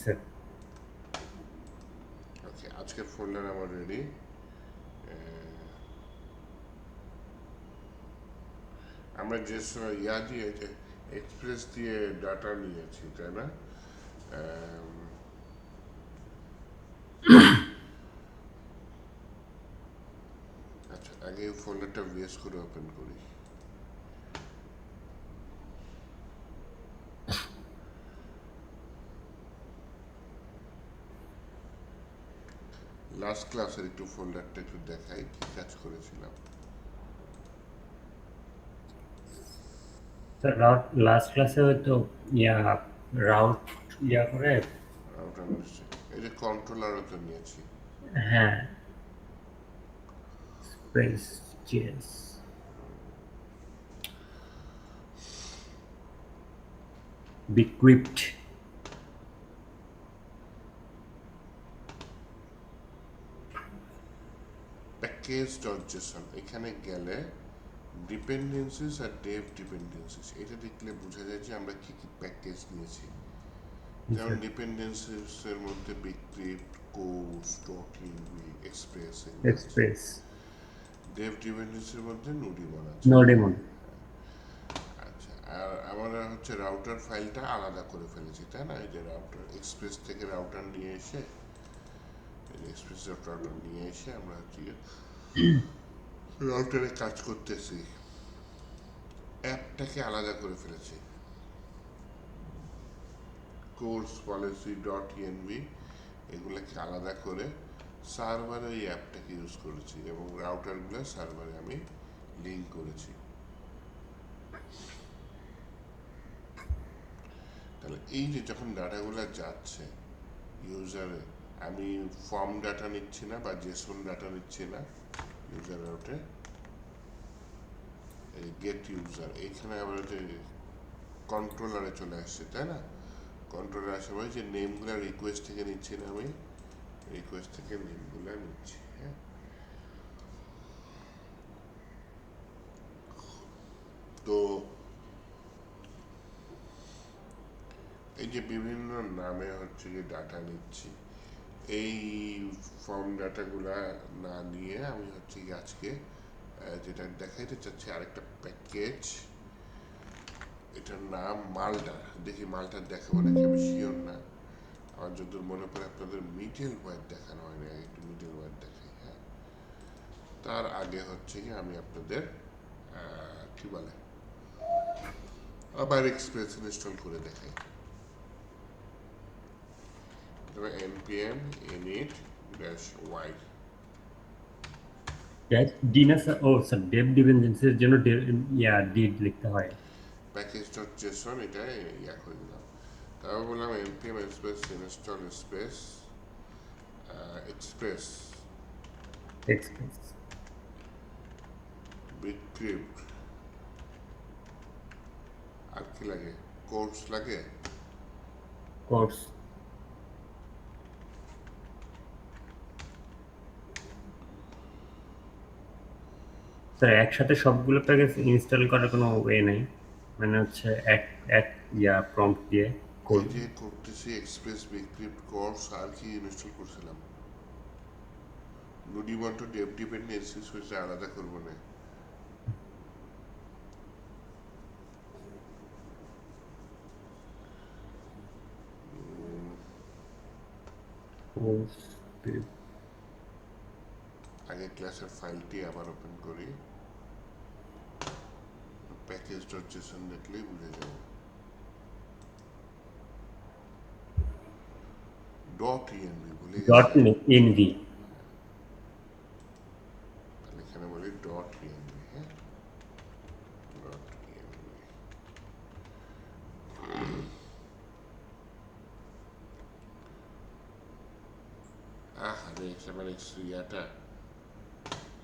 Sir. ওকে, আজকের folder আমার ready. আমরা যে ইয়া দিয়ে যে এক্সপ্রেস দিয়ে ডাটা নিয়েছি, তাই না? আম, আচ্ছা, আগে ফোল্ডারটা ভিএস করে ওপেন করি। লাস্ট ক্লাসের একটু ফোল্ডারটা একটু দেখাই, কি কাজ করেছিলাম। স্যার লাস্ট ক্লাসে হয়তো ইয়া রাউট ইয়া করে। ওটা নিশ্চয়ই এই যে কন্ট্রোলারও তো নিয়েছি। হ্যাঁ, space GS bcrypt. Package dot Jason এখানে গেলে ডিপেন্ডেন্সিস আর ডেভ ডিপেন্ডেন্সিস এটা দেখলে বোঝা যায় যে আমরা কি কি প্যাকেজ নিয়েছি। যেমন স্যার ডিপেন্ডেন্সিস এর মধ্যে বিক্রিপ্ট, কোর্স, ডকিং, এক্সপ্রেস এগুলো আছে। এক্সপ্রেস ডেভ ডিপেন্ডেন্সির মধ্যে নুডিমন আছে। নোডেমন। আচ্ছা, আর আমরা হচ্ছে রাউটার ফাইলটা আলাদা করে ফেলেছি, তাই না? এই যে রাউটার এক্সপ্রেস থেকে রাউটার নিয়ে এসে, এই যে এক্সপ্রেস রাউটার নিয়ে এসে আমরা হচ্ছে রাউটারে কাজ করতেছি, অ্যাপটাকে আলাদা করে ফেলেছি। কোর্স পলিসি ডট ইএনভি এগুলোকে আলাদা করে সার্ভারে ওই অ্যাপটাকে ইউজ করেছি এবং রাউটারগুলো সার্ভারে আমি লিঙ্ক করেছি। তাহলে এই যে যখন ডাটাগুলো যাচ্ছে ইউজারে, আমি ফর্ম ডাটা নিচ্ছি না বা জেসন ডাটা নিচ্ছি না, ইউজার আউটে এই গেট ইউজার এইখানে আবার যে কন্ট্রোলারে চলে আসছে, তাই না? কন্ট্রোলার আসে যে নেমগুলো রিকোয়েস্ট থেকে নিচ্ছি না, আমি রিকোয়েস্ট থেকে নেমগুলো নিচ্ছি। হ্যাঁ, তো এই যে বিভিন্ন নামে হচ্ছে যে ডাটা নিচ্ছি, এই ফর্ম ডাটাগুলা না নিয়ে আমি হচ্ছে কি আজকে যেটা দেখাইতে চাচ্ছি আরেকটা প্যাকেজ, এটার নাম মালটা। দেখি মালটা দেখাবো নাকি আমি শিওর না। আমার যতদূর মনে পড়ে আপনাদের মিডল ওয়ার্ড দেখানো হয়নি, একটু মিডল ওয়ার্ড দেখাই। হ্যাঁ, তার আগে হচ্ছে কি আমি আপনাদের কি বলে আবার এক্সপ্রেস ইনস্টল করে দেখাই। তবে npm init -y ডিনা স্যার, ও স্যার ডেভ ডিপেন্ডেন্সির জন্য ইয়া ডিড লিখতে হয়। প্যাকেজ ডট জেসন এটা ইয়া করে দিলাম। তারপর বললাম npm space install space express express bcrypt, আর কি লাগে, কোর্স লাগে। কোর্স। স্যার একসাথে সবগুলো প্যাকেজ ইনস্টল করার কোনো ওয়ে নেই, মানে হচ্ছে এক এক ইয়া প্রম্পট দিয়ে এই কোড। যে করতেছি এক্সপ্রেস বিটক্রিপ্ট কোর্স, আর কি ইনস্টল করছিলাম, নুডিবন্ট ডেভ ডিপেন্ডেন্সিস হচ্ছে আলাদা করবো না। কোর্স আগে ক্লাসের ফাইলটি আবার ওপেন করি, প্যাকেজ ডট জেসন দেখলেই বুঝে যাবো। ডট ইএনভি ভুলে ডট গেছি। এনভি। তাহলে এখানে বলি ডট ইএনভি। হ্যাঁ, ডট ইএনভি। আরে মানে ইয়াটা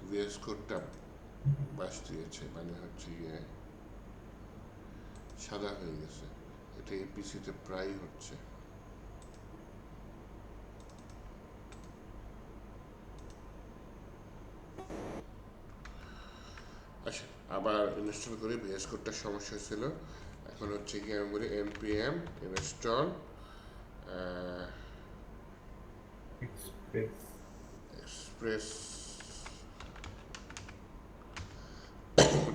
ভিএস কোডটা বাস দিয়েছে, মানে হচ্ছে গিয়ে সাদা হয়ে গেছে। এটা এপিসিতে প্রায় হচ্ছে। আচ্ছা, আবার ইনস্টল করে ভিএস কোডটার সমস্যা ছিল। এখন হচ্ছে কি আমি বলি npm ইনস্টল এক্সপ্রেস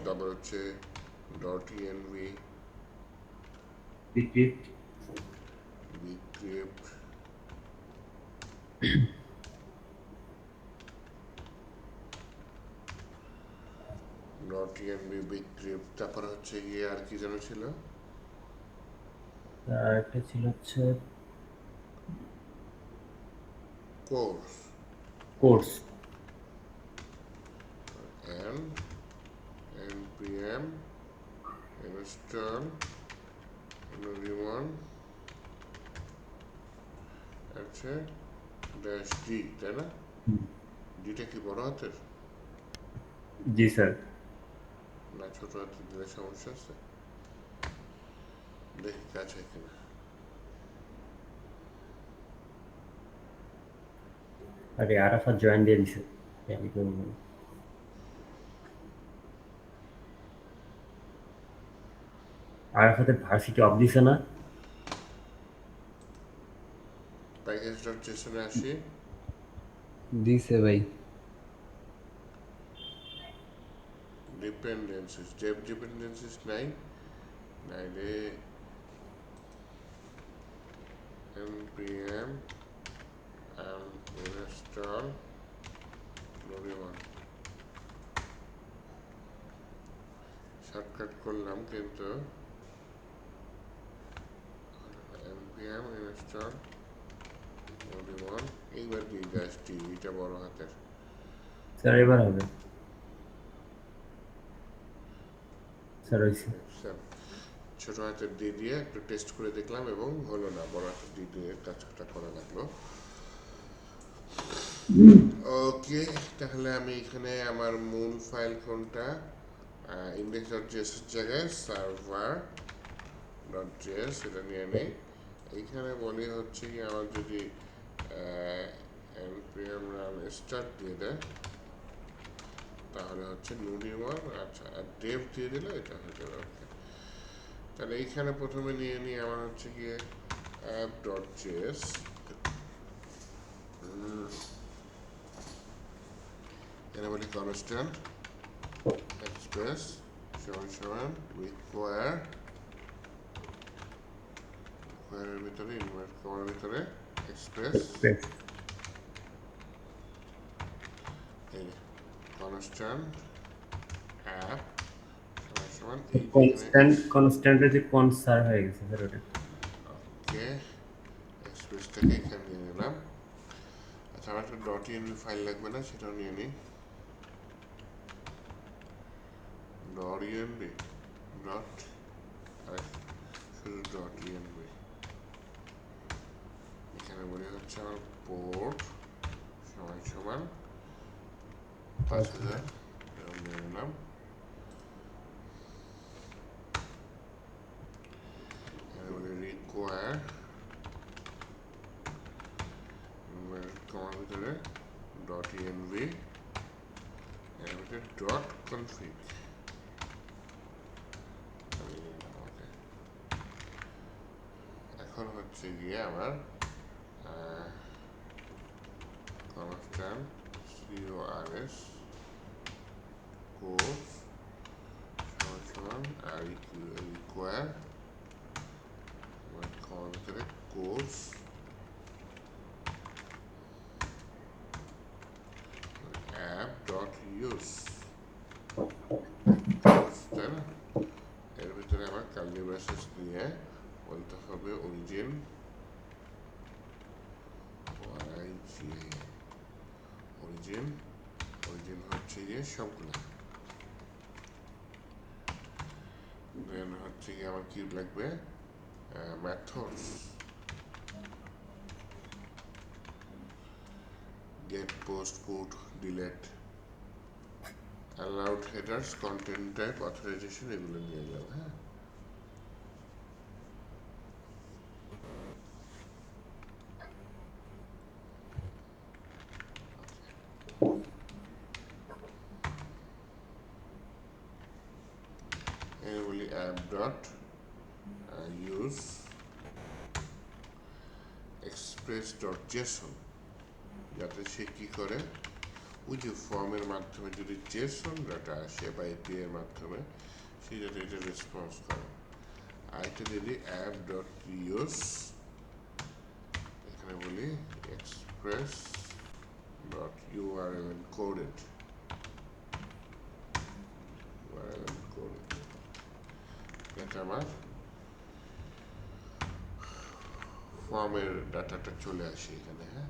তারপর হচ্ছে dot ENV bcrypt bcrypt dot ENV bcrypt তারপর হচ্ছে গিয়ে আর কি যেন ছিল আর একটা ছিল হচ্ছে course course and npm install node1 আছে ড্যাশ ডি তাই না ডিটা কি বড় হাতের জি স্যার না ছোট হাতের দিলে সমস্যা আছে দেখি আছে কিনা আরে আরাফাত জয়েন দিয়ে দিছে আমি তো আরাফাতের ভার্সিটি অফ দিছে না প্যাকেজ ডট জেসনে আসি দিছে ভাই ডিপেন্ডেন্সিস ডেপ ডিপেন্ডেন্সিস নাই নাইলে npm install node1 শর্টকাট করলাম কিন্তু npm install node1 এইবার ডি ড্যাশ ডি এটা বড় হাতের স্যার এবার হবে স্যার হয়েছে ছোট হাতের ডি দিয়ে একটু টেস্ট করে দেখলাম এবং হলো না বড় হাতের ডি দিয়ে কাজটা করা লাগলো ওকে তাহলে আমি এখানে আমার মূল ফাইল কোনটা ইন্ডেক্স ডট জেএস এর জায়গায় সার্ভার ডট জেএস এটা নিয়ে নেই এইখানে বলি হচ্ছে কি আমার যদি npm run start দিয়ে দেয় তাহলে হচ্ছে node1 আচ্ছা আর dev দিয়ে দিলে এটা হয়ে যাবে ওকে তাহলে এইখানে প্রথমে নিয়ে নিই আমার হচ্ছে গিয়ে app.js এখানে বলি constant express সমান require এর ভিতরে ইনভার্ট কমার ভিতরে express এই constant app সমান কনস্ট্যান্টের যে কোন স্যার হয়ে গেছে স্যার ওটা ওকে এক্সপ্রেসটাকে এখানে নিয়ে নিলাম আচ্ছা আমার একটা ডট ইএনভি ফাইল লাগবে না সেটাও নিয়ে নিই ডট ইএনভি ডট শুধু ডট ইএনভি এখানে বলি হচ্ছে আমার পোর্ট সমান 5000 নিয়ে নিলাম এখানে বলি রিকোয়ার কমার ভিতরে ডট ইএনভি এর ভিতরে ডট কনফিগ এখন হচ্ছে গিয়ে আমার constant cors course সমান require কমার ভিতরে course app.use তাই না এর ভিতরে আমার কার্লি ব্রেসেস দিয়ে বলতে হবে অরিজিন অরিজিন হচ্ছে গিয়ে সবগুলো দেন হচ্ছে গিয়ে আমার কি লাগবে methods get post put delete allowed headers content type authorization এগুলো নিয়ে গেলাম হ্যাঁ এখানে বলি app dot use express dot json যাতে সে কি করে ওই যে ফর্মের মাধ্যমে যদি জেসন ডাটা আসে বা এপিআই এর মাধ্যমে সে যাতে এটা রেসপন্স করে। আর এটা যদি অ্যাপ ডট ইউজ এখানে বলি এক্সপ্রেস ডট ইউআরএল এনকোডেড এটা আমার ফর্মের ডাটাটা চলে আসে এখানে। হ্যাঁ,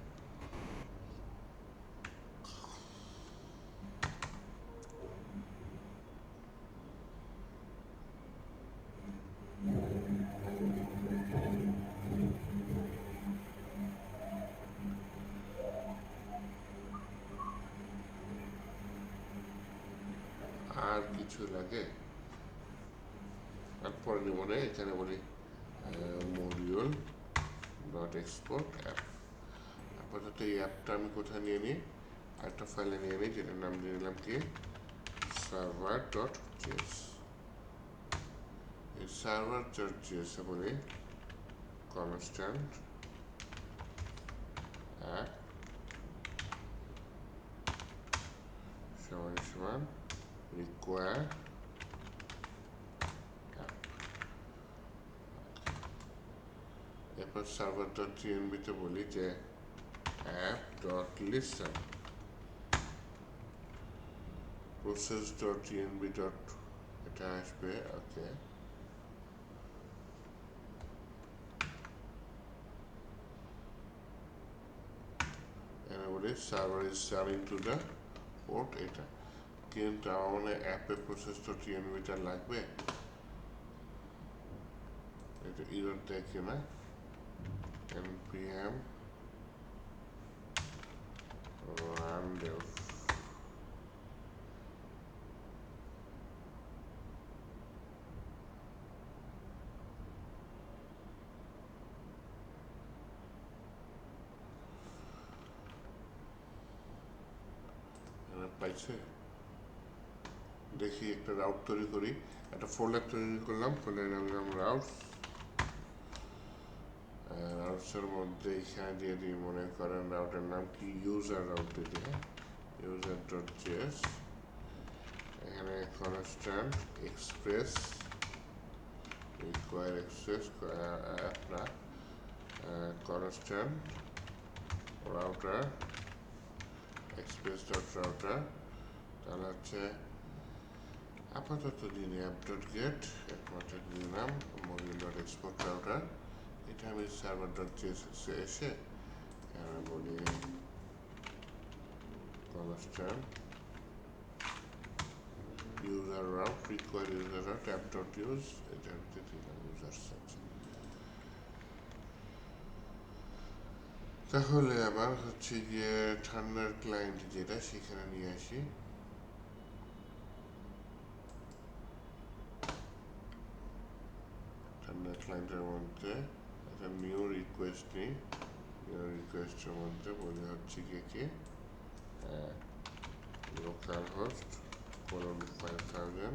আর কিছু লাগে তারপরে মনে এখানে বলি মডিউল ডট এক্সপোর্ট অ্যাপ। আপাতত এই অ্যাপটা আমি কোথায় নিয়ে নিই, আরেকটা ফাইলে নিয়ে নিই যেটার নাম দিয়ে নিলাম কি সার্ভার ডট জিএস। এই সার্ভার ডট জিএস এ বলি কনস্ট্যান্ট অ্যাপ সমান সমান রিকোয়ার অ্যাপ। এরপর সার্ভার ডট জিএনবিতে বলি যে app dot listen process dot জিএনবি ডট এটা আসবে। ওকে, এখানে বলি server is running to the port এটা, কিন্তু আমার মনে হয় অ্যাপে প্রসেস ডট জিএনবিটা লাগবে, এটা ইরর দেখে না npm random পাইছে। দেখি একটা রাউট তৈরি করি, একটা ফোল্ডার তৈরি করলাম, ফোল্ডারের নাম দিলাম রাউটস। রাউটসের মধ্যে এখানে দিয়ে দিই মনে করেন রাউটের নাম কি ইউজার রাউট দিয়ে দিই। হ্যাঁ, ইউজার ডট জিএস এখানে কনস্ট্যান্ট এক্সপ্রেস রিকোয়ার এক্সপ্রেস আপনার constant router express dot router, তাহলে হচ্ছে আপাতত দিন অ্যাপ ডট গেট একমাত্র দিলাম মডিউল ডট এক্সপোর্ট রাউটার। এটা আমি সার্ভার ডট জিএসএসে এসে বলি constant user route require user route app dot use এটা দিলাম ইউজার সার্চ। তাহলে আবার হচ্ছে গিয়ে ঠান্ডার ক্লায়েন্ট যেটা সেখানে নিয়ে আসি। ঠান্ডার ক্লায়েন্টের মধ্যে একটা নিউ রিকোয়েস্ট নিই, নিউ রিকোয়েস্টের মধ্যে বলি হচ্ছে গিয়ে কি লোকাল হোস্ট colon 5000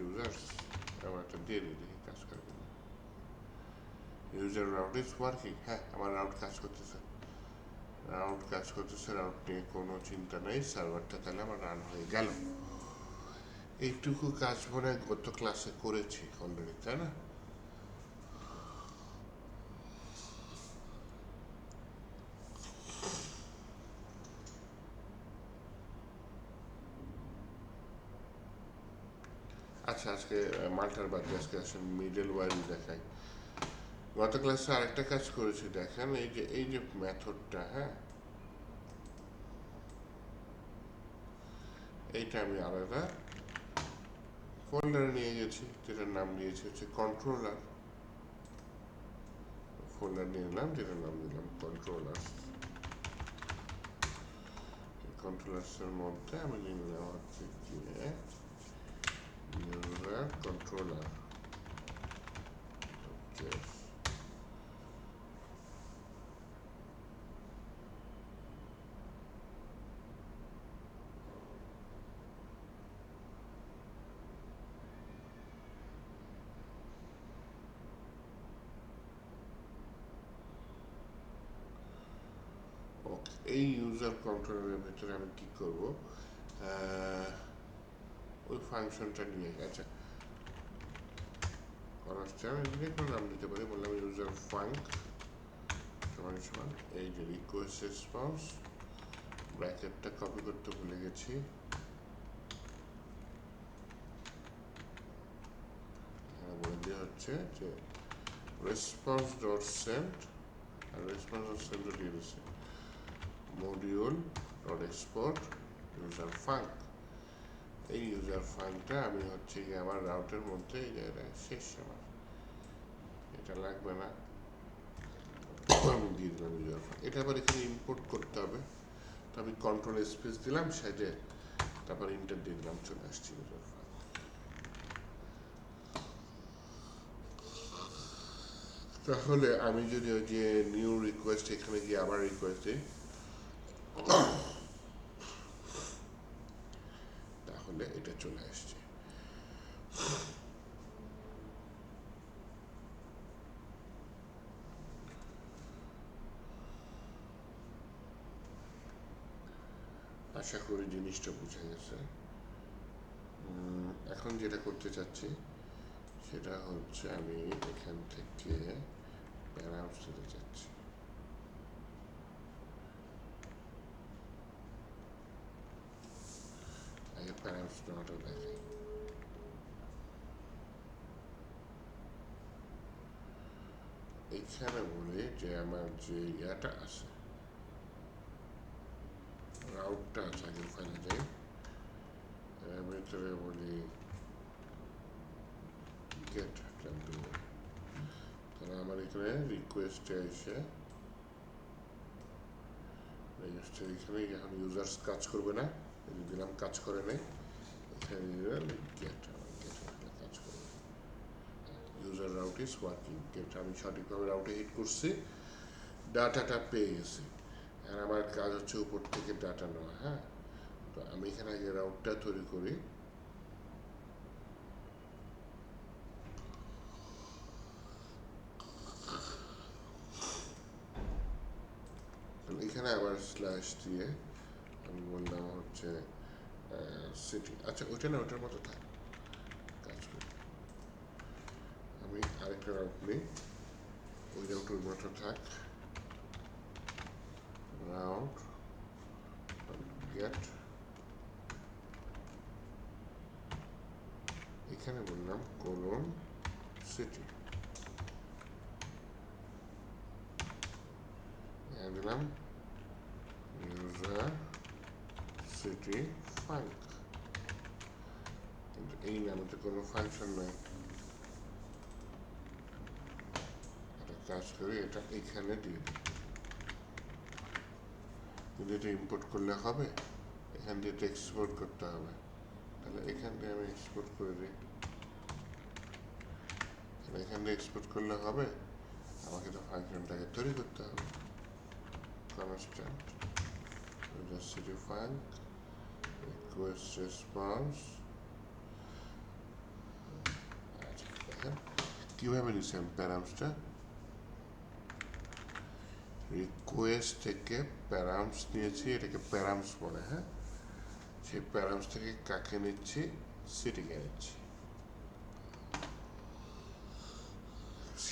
/users এমন একটা দিয়ে দিই, দেখি কাজ করে কিনা। ইউজার রাউট ইজ ওয়ার্কিং, হ্যাঁ আমার রাউট কাজ করতেছে, রাউট কাজ করতেছে, রাউট নিয়ে কোনো চিন্তা নেই, সার্ভারটা তাহলে আমার রান হয়ে গেল। এইটুকু কাজ মনে হয় গত ক্লাসে করেছি অলরেডি, তাই না? আচ্ছা, আজকে মাল্টার বাদ দিয়ে আজকে আসলে মিডল ওয়ারি দেখাই। গত ক্লাসে আরেকটা কাজ করেছি, দেখেন এই যে মেথডটা, হ্যাঁ এইটা আমি আলাদা ফোল্ডারে নিয়ে গেছি, যেটার নাম দিয়েছি হচ্ছে কন্ট্রোলার। ফোল্ডার নিয়ে নিলাম, যেটার নাম দিলাম কন্ট্রোলার। কন্ট্রোলার্সের মধ্যে আমি নিয়ে নিলাম হচ্ছে গিয়ে ইউজার কন্ট্রোলার। এই ইউজার কন্ট্রোলারের ভেতরে আমি কি করব, ওই ফাংশনটা নিয়ে, আচ্ছা যে কোনো নাম দিতে পারি, বললাম ইউজার ফাঙ্ক সমান সমান এই যে রিকোয়েস্ট রেসপন্স, ব্র্যাকেটটা কপি করতে ভুলে গেছি, বলে দেওয়া হচ্ছে যে রেসপন্স ডট সেন্ড, আর রেসপন্স ডট সেন্ড দিয়ে দিচ্ছে module dot export user funk. এই ইউজার ফাঙ্কটা আমি হচ্ছে গিয়ে আমার রাউটের মধ্যে এই জায়গায় শেষ, আমার এটা লাগবে না, আমি দিয়ে দিলাম ইউজার ফাঙ্ক। এটা আবার এখানে ইম্পোর্ট করতে হবে, তো আমি কন্ট্রোল স্পেস দিলাম সাইডে, তারপর ইন্টার দিয়ে দিলাম, চলে আসছি ইউজার ফাঙ্ক। তাহলে আমি যদি ওই যে নিউ রিকোয়েস্ট এখানে গিয়ে আবার রিকোয়েস্ট দিই, তাহলে এটা চলে আসছে। আশা করি জিনিসটা বুঝে গেছে। এখন যেটা করতে চাচ্ছি সেটা হচ্ছে আমি এখান থেকে প্যারামস দিতে চাচ্ছি। আগে প্যারামস নেওয়াটা দেখাই। এখানে বলি যে আমার যে ইয়াটা আছে, রাউটটা আছে, আগে ফাইলে যাই, এর ভিতরে বলি গেট, তাহলে আমার এখানে রিকোয়েস্টে এসে এখানে এখন ইউজার্স কাজ করবে না, দিলাম কাজ করে নেই, এখানে গেট কাজ করবে, user route is working, get আমি সঠিকভাবে রাউটে হিট করছি, ডাটাটা পেয়ে গেছি, আর আমার কাজ হচ্ছে উপর থেকে ডাটা নেওয়া। হ্যাঁ, তো আমি এখানে আগে রাউটটা তৈরি করি, এখানে আবার স্ল্যাশ দিয়ে আমি বললাম হচ্ছে সিটি, আচ্ছা ওইটা না, ওটার মতো থাক, কাজ করি, আমি আরেকটা রাউট নিই, ওই রাউটের মতো থাক, রাউট গেট, এখানে বললাম কোলন সিটি, দিলাম ইউজার সিটি ফাঙ্ক, কিন্তু এই নামে কোনো ফাংশন নাই, এটা কাজ করে এটা এখানে দিয়ে দিই, কিন্তু এটা ইম্পোর্ট করলে হবে, এখান দিয়ে এটা এক্সপোর্ট করতে হবে, তাহলে এখান দিয়ে আমি এক্সপোর্ট করে দিই, এখান দিয়ে এক্সপোর্ট করলে হবে, আমাকে তো ফাংশনটাকে তৈরি করতে হবে, constant user city func request response, আচ্ছা দেখেন কিভাবে নিচ্ছি আমি প্যারামসটা, রিকোয়েস্ট থেকে প্যারামস নিয়েছি, এটাকে প্যারামস বলে। হ্যাঁ, সেই প্যারামস থেকে কাকে নিচ্ছি, সিটিকে নিচ্ছি,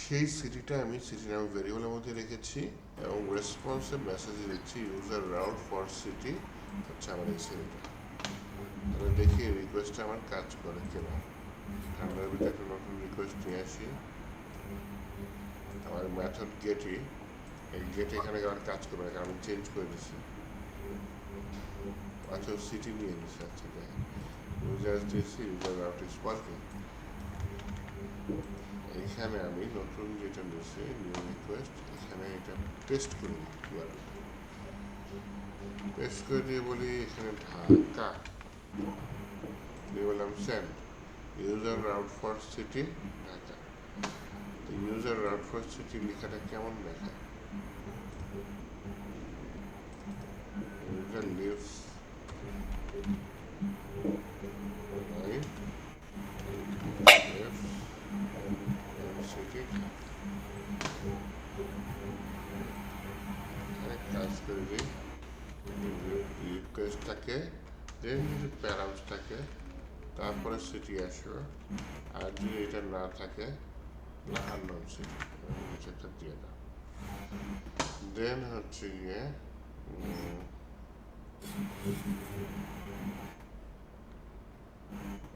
সেই সিটিটা আমি সিটি নাম ভেরিয়েবলের মধ্যে রেখেছি, এবং রেসপন্সে মেসেজ দিচ্ছি ইউজার রাউট ফর সিটি হচ্ছে আমার এই সিটিটা। তাহলে দেখি রিকোয়েস্টটা আমার কাজ করে কিনা, ঠান্ডার ভিতরে একটা নতুন রিকোয়েস্ট নিয়ে আসি, আমার মেথড গেটই, এই গেট এখানে আমার কাজ করবে না, আমি চেঞ্জ করে দিচ্ছি, আচ্ছা সিটি নিয়ে নিচ্ছি, আচ্ছা দেখেন ইউজার দিয়েছি, ইউজার রাউট ইজ ওয়ার্কিং, এখানে আমি নতুন যেটা নিয়েছি নিউ রিকোয়েস্ট, এখানে এটা টেস্ট করে দিই, টেস্ট করে দিয়ে বলি এখানে ঢাকা দিয়ে বললাম send user route for city Dhaka, তো ইউজার রাউট ফর সিটি লেখাটা কেমন দেখায়, ইউজার লিভস সিটি কাজ করে দিই, রিকোয়েস্ট থাকে, দেন যদি প্যারামস থাকে তারপরে সিটি আসবে, আর যদি এটা না থাকে না আননোন সিটি, কিছু একটা দিয়ে দাও। দেন হচ্ছে গিয়ে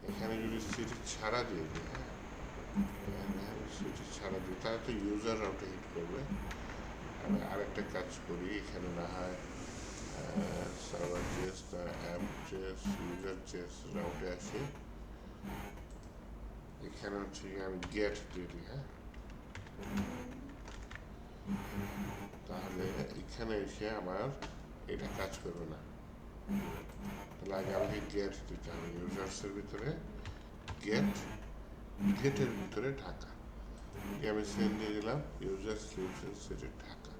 এখানে যদি সিটি ছাড়া দিয়ে দিই, হ্যাঁ সিটি ছাড়া দিই, তাহলে তো ইউজার রাউটে হিট করবে। আমি আরেকটা কাজ করি, এখানে না হয় সার্ভার চেস না অ্যাপ চেস ইউজার চেস রাউটে আসি, এখানে হচ্ছে গিয়ে আমি গেট দিয়ে দিই। হ্যাঁ, তাহলে এখানে এসে আমার এটা কাজ করবে না। তাহলে আগে আমাকে গেট দিতে হবে, ইউজার্সের ভিতরে গেট, গেটের ভিতরে ঢাকা, আমি সেন্ড দিয়ে দিলাম ইউজার সলিউশন সেটে ঢাকা,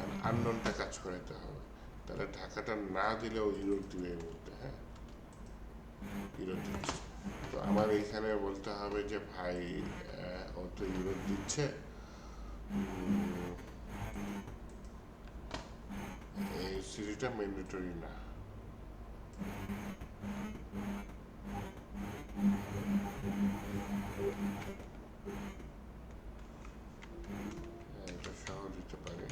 আর আননোনটা কাজ করাইতে হবে। তাহলে ঢাকাটা না দিলেও ইউরোপ দিবে এর মধ্যে। হ্যাঁ, ইউরোপ দিচ্ছে, তো আমার এখানে বলতে হবে যে ভাই ও তো ইউরোপ দিচ্ছে, এই সিটিটা ম্যান্ডেটরি না। এটা সহ দিতে পারি।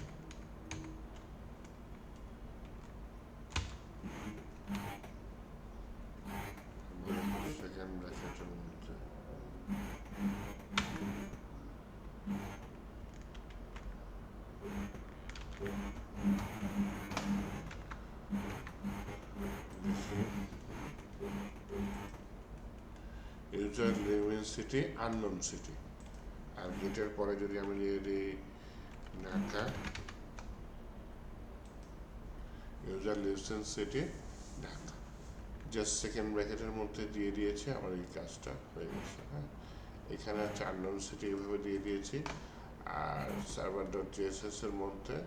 সেকেন্ড ব্র্যাকেটের মধ্যে user living city unknown city, আর গেটের পরে যদি আমি দিয়ে দিই Dhaka, user living city Dhaka, just second ব্র্যাকেটের মধ্যে দিয়ে দিয়েছি, আমার এই কাজটা হয়ে গেছে। হ্যাঁ, এখানে হচ্ছে আননোন সিটি এইভাবে দিয়ে দিয়েছি, আর সার্ভার ডট জিএসএস এর মধ্যে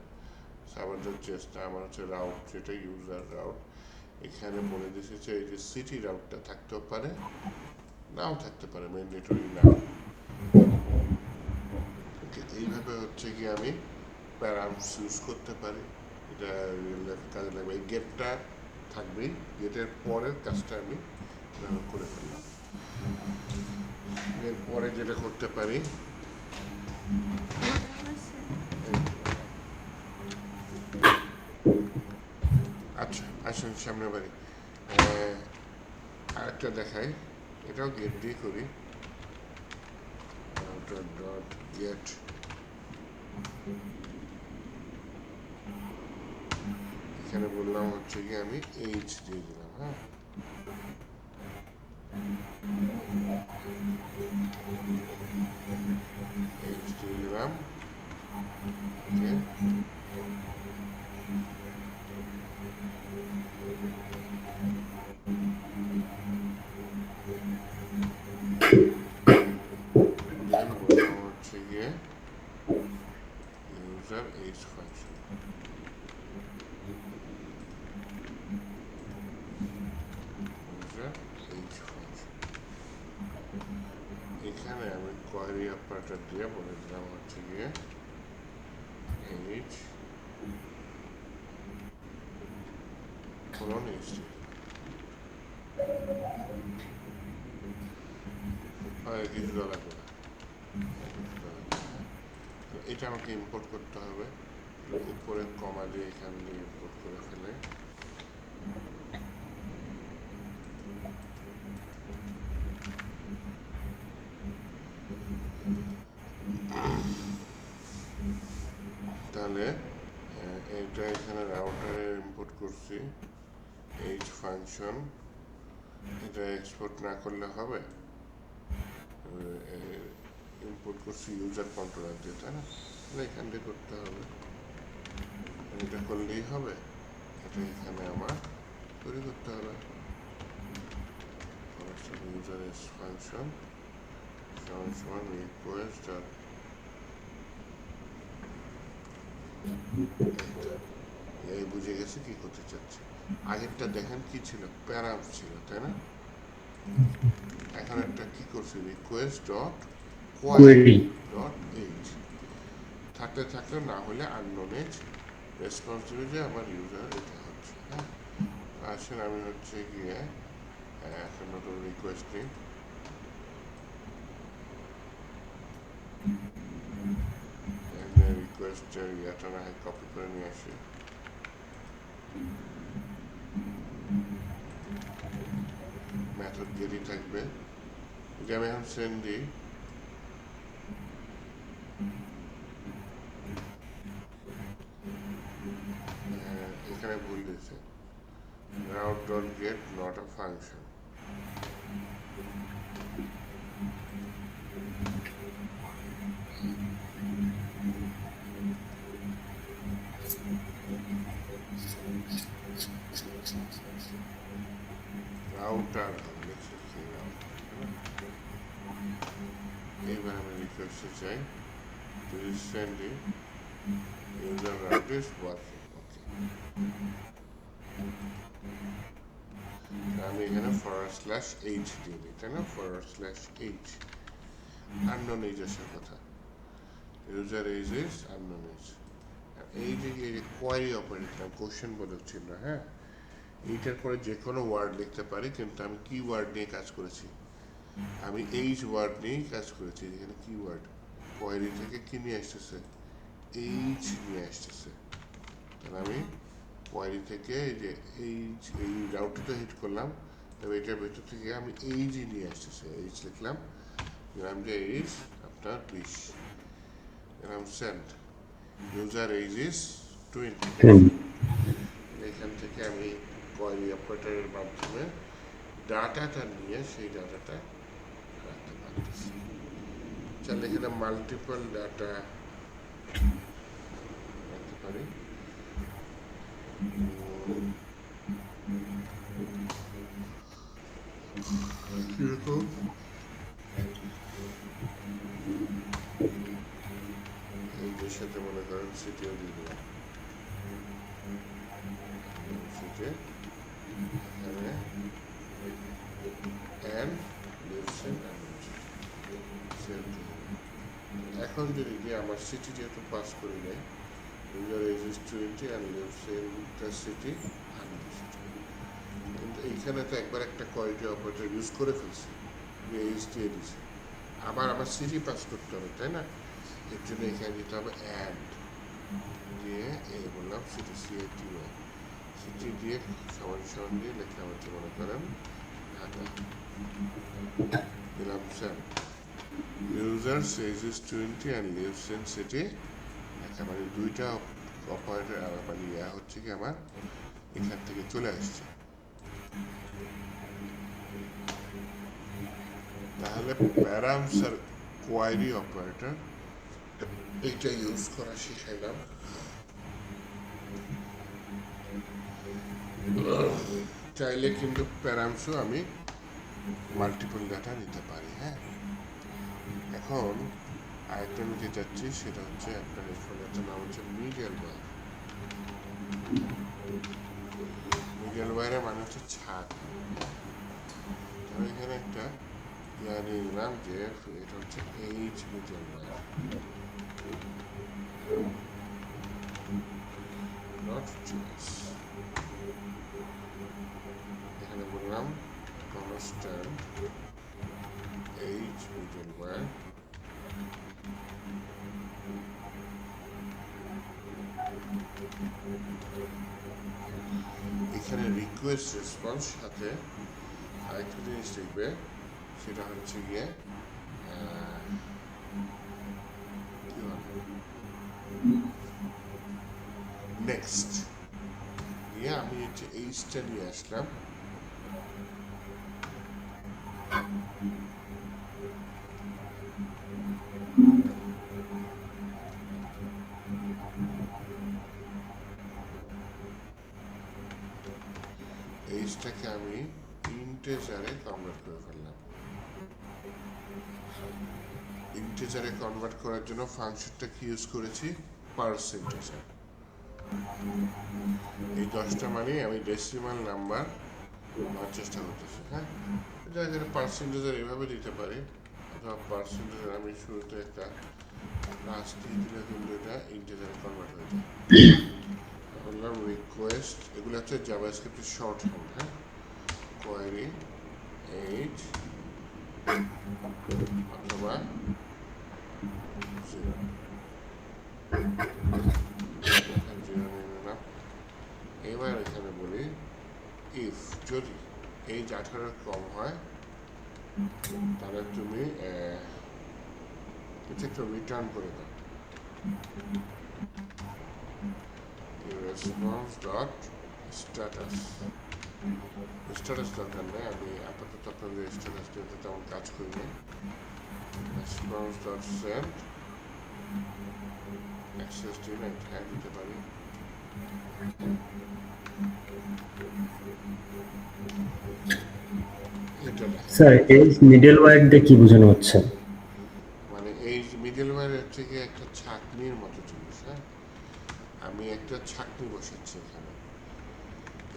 সার্ভার ডট জিএসটা আমার হচ্ছে রাউট, যেটা ইউজার রাউট, এখানে বলে দিয়েছে এই যে সিটি রাউটটা থাকতেও পারে নাও থাকতে পারে, ম্যান্ডেটরি না। এইভাবে হচ্ছে কি আমি প্যারামস ইউজ করতে পারি, এটা রিয়েল লাইফে কাজে লাগবে। এই গেটটা থাকবেই, গেটের পরের কাজটা আমি করে ফেললাম। এরপরে যেটা করতে পারি, আচ্ছা আসুন সামনে বাড়ি, আরেকটা দেখাই, এটাও গেট দিয়ে করি, ডট গেট, এখানে বললাম হচ্ছে কি আমি এইচ দিয়ে দিলাম। হ্যাঁ, এইচ দিয়ে দিলাম, বললাম হচ্ছে গিয়ে ইউজার এইচ ফাংশন, এখানে আমি কোয়ারি অপারেটর দিয়ে বলে দিলাম হচ্ছে গিয়ে এইচ কোলন এইচ, কিছু লাগবে না, এটা আমাকে ইম্পোর্ট করতে হবে, উপরে কমা দিয়ে এখান দিয়ে ইম্পোর্ট করে ফেলে, তাহলে এটা এখানে রাউটারে ইম্পোর্ট করছি এইচ ফাংশন, এটা এক্সপোর্ট না করলে হবে, ইম্পোর্ট করছি ইউজার কন্ট্রোলার দিয়ে, তাই না? এখান থেকে করতে হবে, এটা করলেই হবে, এটা এখানে আমার তৈরি করতে হবে। ইউজার ফাংশন সমান রিকোয়েস্ট, আর এই বুঝে গেছে কি করতে চাচ্ছি। আগেরটা দেখেন কি ছিল, প্যারামস ছিল, তাই না? এখন একটা কি করছি, request dot query dot H, থাকতে থাকলে না হলে আননোন এইচ রেসপন্স দিবে যে আমার ইউজার এটা হচ্ছে। হ্যাঁ, আসেন আমি হচ্ছে গিয়ে একটা নতুন রিকোয়েস্ট নিই। রিকোয়েস্টের ইয়েটা না হয় কপি করে নিয়ে আসি। মেথড গেটই থাকবে। যদি আমি এখন সেন্ড দিই, এখানে ভুল দিয়েছে, route dot get not a function. Router এইবার আমি রিকোয়েস্টে চাই to send it user route is working. Okay, আমি এখানে /h দিয়ে দিই, তাই না? /h unknown age আসার কথা, user age is unknown age। এই যে কোয়ারি অপারেটর কোশ্চেন বলেছিল, হ্যাঁ, এইটার পরে যে কোনো ওয়ার্ড লিখতে পারি, কিন্তু আমি কি ওয়ার্ড নিয়ে কাজ করেছি? আমি এইচ ওয়ার্ড নিয়েই কাজ করেছি। এখানে কি ওয়ার্ড, কোয়ারি থেকে কি নিয়ে আসতেছে? এইচ নিয়ে আসতেছে। তাহলে আমি কোয়ারি থেকে এই যে এইচ, এই রাউটটা হিট করলাম, তবে এটার ভেতর থেকে আমি এইচই নিয়ে আসতেছে। এইচ লিখলাম, দিলাম যে এইচ আপনার 20, দিলাম সেন্ড, ইউজার এইজ ইজ 20। এখান থেকে আমি কোয়ারি অপারেটরের মাধ্যমে ডাটাটা নিয়ে সেই ডাটাটা রাখতে পারতেছি। চাইলে এখানে মাল্টিপল ডাটা রাখতে পারি। কিরকম? এইটার সাথে মনে করেন সিটিও দিয়ে দিলাম, সিটি এখানে and লিভসেন এখন যদি গিয়ে আমার সিটি যেহেতু পাস করে দেয়, user age is 20 and lives in the city university, কিন্তু এইখানে তো একবার একটা কোয়ালিটি অপারেটর ইউজ করে ফেলছি, এইচ দিয়ে দিচ্ছে, আবার আমার সিটি পাস করতে হবে, তাই না? এর জন্য এখানে দিতে হবে অ্যান্ড দিয়ে বললাম সিটি সিএটি সিটি দিয়ে সমান দিয়ে লিখলাম হচ্ছে মনে করেন ঢাকা, দিলাম send, user age is 20 and lives in city Dhaka. মানে দুইটা অপারেটর মানে হচ্ছে কি আমার এখান থেকে চলে আসছে। তাহলে প্যারামসার কোয়ারি অপারেটর এইটা ইউজ করা শিখাইলাম। চাইলে কিন্তু প্যারামসও আমি মাল্টিপল ডাটা নিতে পারি। হ্যাঁ, এখন আরেকটা নিতে যাচ্ছি, সেটা হচ্ছে একটা ফোনের নাম হচ্ছে মিডলওয়্যার। মিডলওয়্যারের মানে হচ্ছে ছাদ। আমি এখানে একটা ইয়া নিয়ে নিলাম যে এটা হচ্ছে এইচ মিডলওয়্যার, নট চয়েস। এখানে বললাম কনস্ট্যান্ট এইচ মিডলওয়্যার, এখানে রিকোয়েস্ট রেসপন্স সাথে আরেকটা জিনিস দেখবে, সেটা হচ্ছে গিয়ে নেক্সট নিয়ে আমি হচ্ছে এইচটা নিয়ে আসলাম। এইচটাকে আমি ইন্টিজারে কনভার্ট করে ফেললাম। ইন্টিজারে কনভার্ট করার জন্য ফাংশনটা কি ইউজ করেছি? পার্সেন্টেজার। এই 10টা মানে আমি ডেসিমাল নাম্বার নেওয়ার চেষ্টা করতেছি। হ্যাঁ, এটা এখানে পার্সেন্টেজার এভাবে দিতে পারি, অথবা পার্সেন্টেজার আমি শুরুতে একটা প্লাস দিয়ে দিলে কিন্তু এটা ইন্টিজারে কনভার্ট হয়ে যায়। বললাম রিকোয়েস্ট, এগুলো হচ্ছে হচ্ছে জাভাস্ক্রিপ্টের শর্ট হ্যান্ড, হ্যাঁ, কোয়েরি এইচ অথবা 0 নিয়ে নিলাম। এবার এখানে বলি ইফ যদি এইজ 18 কম হয় তাহলে তুমি এটা একটু রিটার্ন করে দাও রেসপন্স ডট স্ট্যাটাস। স্ট্যাটাস দরকার নেই, আমি আপাতত আপনাদের স্ট্যাটাস দিতে তেমন কাজ করি না। Response dot send access denied, হ্যাঁ দিতে পারি। এটা দেখেন, স্যার এই মিডলওয়্যার দিয়ে কি বোঝানো হচ্ছে? মানে এই মিডলওয়্যার হচ্ছে গিয়ে একটা ছাঁকনির মতো জিনিস, হ্যাঁ। আমি একটা ছাঁকনি বসাচ্ছি এখানে,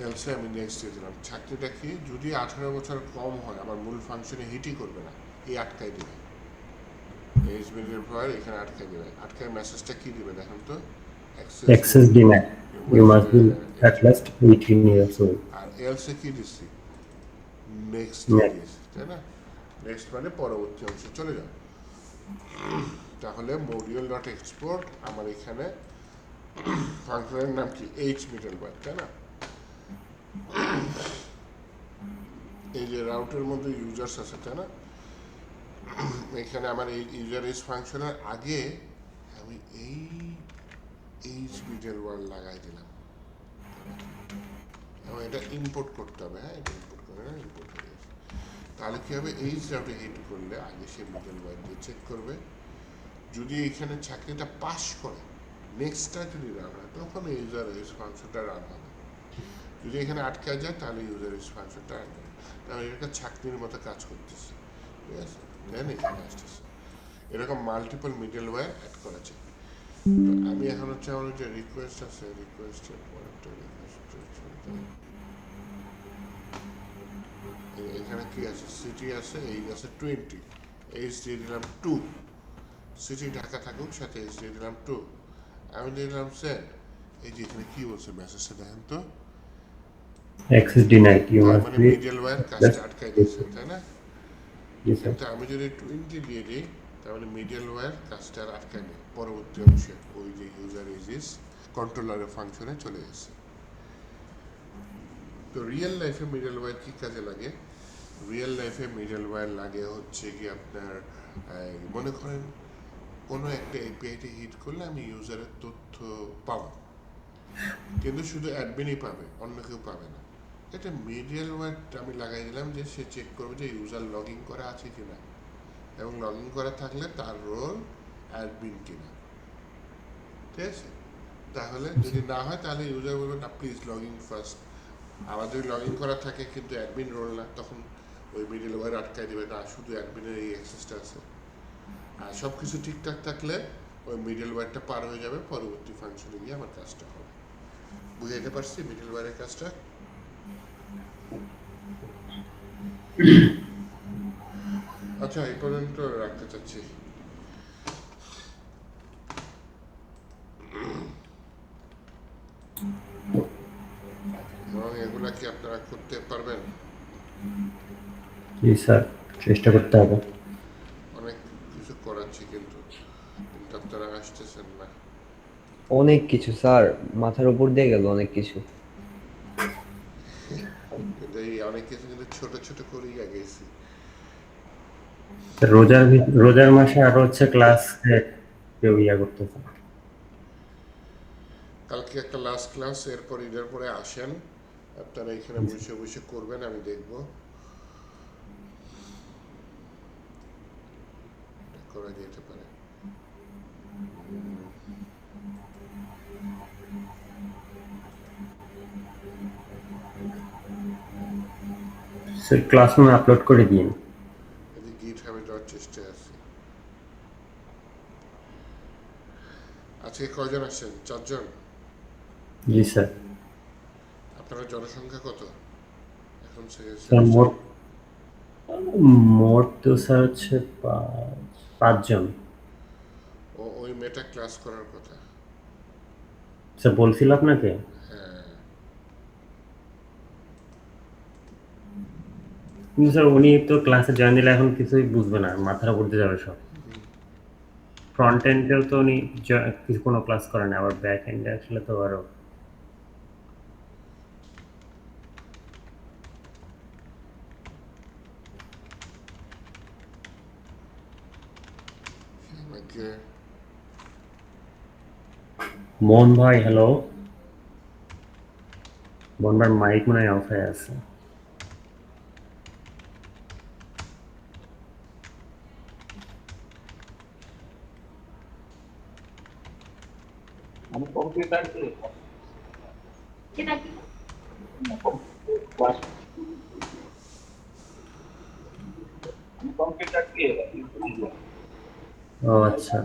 এলসে আমি নেক্সট দিয়ে দিলাম। ছাঁকনিটা কি, যদি 18 বছর কম হয় আমার মূল ফাংশনে হিটই করবে না, এই আটকাই দেবে, এইজ মিডলওয়্যার এখানে আটকাই দেবে। আটকায় মেসেজটা কি দিবে দেখেন তো, access denied, you must be at last 18 years old. আর এলসে কি দিচ্ছি, নেক্সট নেক্সট। দিয়েছি, তাই না। নেক্সট মানে পরবর্তী অংশে চলে যাও। তাহলে মডিউল ডট এক্সপোর্ট আমার এখানে ফাংশনের নাম কি, এইচ মিডলওয়্যার, তাই না। এই যে রাউটের মধ্যে ইউজার্স আছে, তাই না। এখানে আমার এই ইউজার এইচ ফাংশনের আগে আমি এই এইচ মিডলওয়্যার লাগাই দিলাম এবং এটা ইম্পোর্ট করতে হবে, হ্যাঁ, এটা ইম্পোর্ট করে না, ইম্পোর্ট হয়ে গেছে। তাহলে কি হবে, এইচ রাউটে হিট করলে আগে সে মিডলওয়্যার দিয়ে চেক করবে, যদি এখানে চাকরিটা পাস করে নেক্সটটা যদি রান হয় তখন ইউজার এইচ ফাংশনটা রান হবে। যদি এখানে আটকা যায় তাহলে ইউজার এইচ ফাংশনটা রান হবে। তাহলে এটা ছাকনির মতো কাজ করতেছে, ঠিক আছে, দেন এখানে আসতেছে। এরকম মাল্টিপল মিডলওয়্যার অ্যাড করা যায়। তো আমি এখন হচ্ছে আমার যে রিকোয়েস্ট আছে, রিকোয়েস্টের পর একটা রিকোয়েস্ট এখানে কি আছে, সিটি আছে, এইজ আছে 20, এইজ দিয়ে দিলাম 2, সিটি ঢাকা থাকুক, সাথে এইজ দিয়ে দিলাম 2, আমি দিয়ে দিলাম সেন্ড। এই যে এখানে কি বলছে মেসেজটা দেখেন তো, অ্যাক্সেস ডিনাইড, ইউ তার মাস্ট মানে বি মিডলওয়্যার কাজটা আটকাই দিয়েছে, তাই না। জি স্যার। কিন্তু আমি যদি 20 দিয়ে দিই তার মানে মিডলওয়্যার কাজটা আর আটকায় নেই, পরবর্তী অংশে ওই যে ইউজার এজিস কন্ট্রোলারের ফাংশনে চলে গেছে। তো রিয়েল লাইফে মিডলওয়্যার কী কাজে লাগে, রিয়েল লাইফে মিডলওয়্যার লাগে হচ্ছে কি আপনার মনে করেন কোনো একটা এপিআইতে হিট করলে আমি ইউজারের তথ্য পাবো, কিন্তু শুধু অ্যাডমিনই পাবে, অন্য কেউ পাবে না। এটা মিডলওয়্যারটা আমি লাগাই দিলাম যে সে চেক করবে যে ইউজার লগ ইন করা আছে কিনা, এবং লগ ইন করা থাকলে তার রোল অ্যাডমিন কিনা, ঠিক আছে। তাহলে যদি না হয় তাহলে ইউজার বলবে না প্লিজ লগ ইন ফার্স্ট। আবার যদি লগ ইন করা থাকে কিন্তু অ্যাডমিন রোল না, তখন ওই মিডলওয়্যার আটকাই দেবে না, শুধু অ্যাডমিনের এই অ্যাক্সেসটা আছে। আর সব কিছু ঠিকঠাক থাকলে ওই মিডলওয়্যারটা পার হয়ে যাবে, পরবর্তী ফাংশনে গিয়ে আমার কাজটা হবে। বুঝাইতে পারছি মিডলওয়্যারের কাজটা। আচ্ছা, এই পর্যন্ত রাখতে চাচ্ছি। এবং এগুলা কি আপনারা করতে পারবেন? জি স্যার, চেষ্টা করতে হবে। অনেক কিছু করাচ্ছি কিন্তু কিন্তু আপনারা আসতেছেন না। অনেক কিছু স্যার, মাথার উপর দিয়ে গেল অনেক কিছু। কিন্তু এই অনেক কিছু কিন্তু ছোট ছোট করেই আগেছি। রোজার মাসে আরো হচ্ছে ক্লাস কেউ ইয়া করতেছে। কালকে একটা লাস্ট ক্লাস, এরপর ঈদের পরে আসেন, আপনারা এখানে বসে বসে করবেন, আমি দেখব করা যেতে পারে। স্যার ক্লাসরুমে আপলোড করে দিন। যদি গিট হাবে যাওয়ার চেষ্টায় আছি। আজকে কয়জন আসেন? 4 জন। জি স্যার। আপনার জনসংখ্যা কত এখন? স্যার মোট মোট তো স্যার হচ্ছে 5 জন। ও ওই মেয়েটা ক্লাস করার কথা। স্যার বলছিল আপনাকে। হ্যাঁ, কিন্তু স্যার উনি তো ক্লাসে জয়েন দিলে এখন কিছুই বুঝবে না, মাথার উপর দিয়ে যাবে সব। ফ্রন্ট এন্ডেও তো উনি কিছু কোনো ক্লাস করে না, আবার ব্যাক এন্ডে আসলে তো আরো। আমাকে মোহন ভাই হ্যালো। মোহন ভাই মাইক মনে হয় অফ হয়ে আছে। ও আচ্ছা।